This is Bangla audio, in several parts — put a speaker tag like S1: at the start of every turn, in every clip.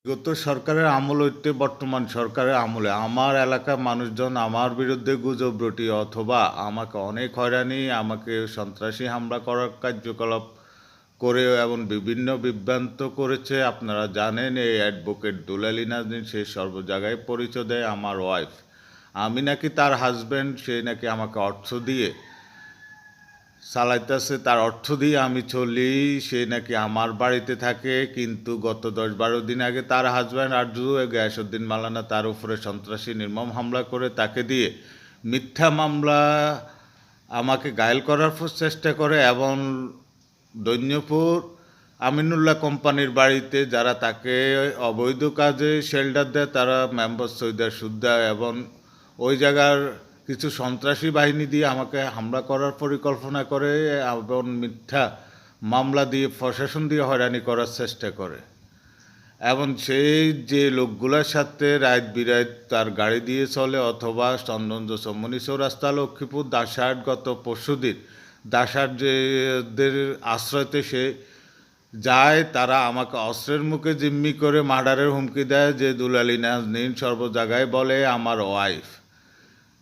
S1: গত সরকারের আমল হইতে বর্তমান সরকারের আমলে আমার এলাকার মানুষজন আমার বিরুদ্ধে গুজব রটি অথবা আমাকে অনেক হয়রানি, আমাকে সন্ত্রাসী হামলা করার কার্যকলাপ করে এবং বিভিন্ন বিভ্রান্ত করেছে। আপনারা জানেন এই অ্যাডভোকেট দুলালী নাজনীন সে সর্ব জায়গায় পরিচয় দেয় আমার ওয়াইফ। আমি নাকি তার হাজব্যান্ড, সে নাকি আমাকে অর্থ দিয়ে চালাইতেছে, তার অর্থ দিয়ে আমি চলি, সে নাকি আমার বাড়িতে থাকে। কিন্তু গত 10-12 দিন আগে তার হাজব্যান্ড আরজু গিয়াসউদ্দিন মাওলানা তার উপরে সন্ত্রাসী নির্মম হামলা করে তাকে দিয়ে মিথ্যা মামলা আমাকে ঘায়েল করার চেষ্টা করে এবং দৈন্যপুর আমিনুল্লাহ কোম্পানির বাড়িতে যারা তাকে অবৈধ কাজে শেল্টার দেয় তারা মেম্বার সৈদার সুদ্দা এবং ওই জায়গার কিছু সন্ত্রাসী বাহিনী দিয়ে আমাকে হামলা করার পরিকল্পনা করে এবং মিথ্যা মামলা দিয়ে প্রশাসন দিয়ে হয়রানি করার চেষ্টা করে। এবং সেই যে লোকগুলোর সাথে রাত বিরাত তার গাড়ি দিয়ে চলে অথবা চন্দন চৌমনি চৌরাস্তা লক্ষ্মীপুর দাসাট গত পরশুদিন দাসাট যেদের আশ্রয়তে সে যায়, তারা আমাকে অস্ত্রের মুখে জিম্মি করে মার্ডারের হুমকি দেয় যে দুলালী নাজনীন সর্ব জায়গায় বলে আমার ওয়াইফ।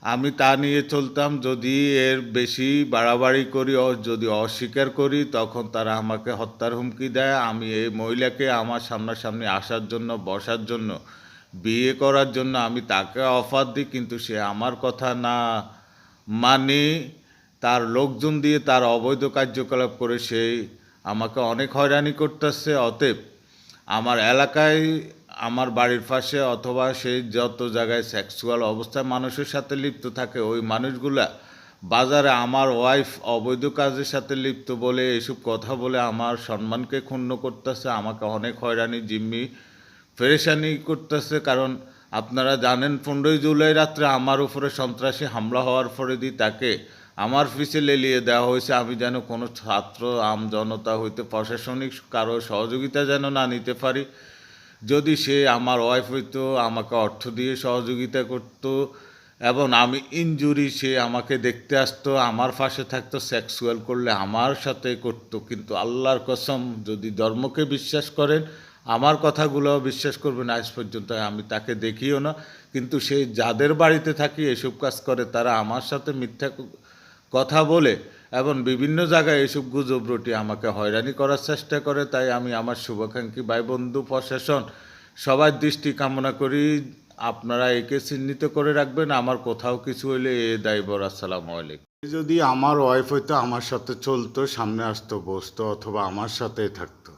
S1: আমি তা নিয়ে চলতাম, যদি এর বেশি বাড়াবাড়ি করি যদি অস্বীকার করি তখন তারা আমাকে হত্যার হুমকি দেয়। আমি এই মহিলাকে আমার সামনাসামনি আসার জন্য বসার জন্য বিয়ে করার জন্য আমি তাকে অফার দিই, কিন্তু সে আমার কথা না মানে তার লোকজন দিয়ে তার অবৈধ কার্যকলাপ করে সেই আমাকে অনেক হয়রানি করতেছে। অতএব আমার এলাকায় আমার বাড়ির পাশে অথবা সেই যত জায়গায় সেক্সুয়াল অবস্থায় মানুষের সাথে লিপ্ত থাকে ওই মানুষগুলা বাজারে আমার ওয়াইফ অবৈধ কাজের সাথে লিপ্ত বলে এসব কথা বলে আমার সম্মানকে ক্ষুণ্ণ করতেছে, আমাকে অনেক হয়রানি জিম্মি পেরেশানি করতেছে। কারণ আপনারা জানেন 15 জুলাই রাত্রে আমার উপরে সন্ত্রাসী হামলা হওয়ার পরে তাকে আমার পিছে লেলিয়ে দেওয়া হয়েছে। আমি যেন কোনো ছাত্র জনতা হইতে প্রশাসনিক কারো সহযোগিতা যেন না নিতে পারি। যদি সে আমার ওয়াইফ হইতো আমাকে অর্থ দিয়ে সহযোগিতা করত এবং আমি ইনজুরি সে আমাকে দেখতে আসতো, আমার পাশে থাকতো, সেক্সুয়াল করলে আমার সাথে করতো। কিন্তু আল্লাহর কসম, যদি ধর্মকে বিশ্বাস করেন আমার কথাগুলো বিশ্বাস করবেন, আজ পর্যন্ত আমি তাকে দেখিও না। কিন্তু সে যাদের বাড়িতে থাকি এসব কাজ করে তারা আমার সাথে মিথ্যা কথা বলে এবং বিভিন্ন জায়গায় এসব গুজব রটি আমাকে হয়রানি করার চেষ্টা করে। তাই আমি আমার শুভাকাঙ্ক্ষী ভাই বন্ধু প্রশাসন সবার দৃষ্টি কামনা করি, আপনারা একে চিহ্নিত করে রাখবেন, আমার কোথাও কিছু হইলে এ দায়বর। আসসালামু আলাইকুম। যদি আমার ওয়াইফ হয়তো আমার সাথে চলতো, সামনে আসতো, বসতো অথবা আমার সাথেই থাকতো।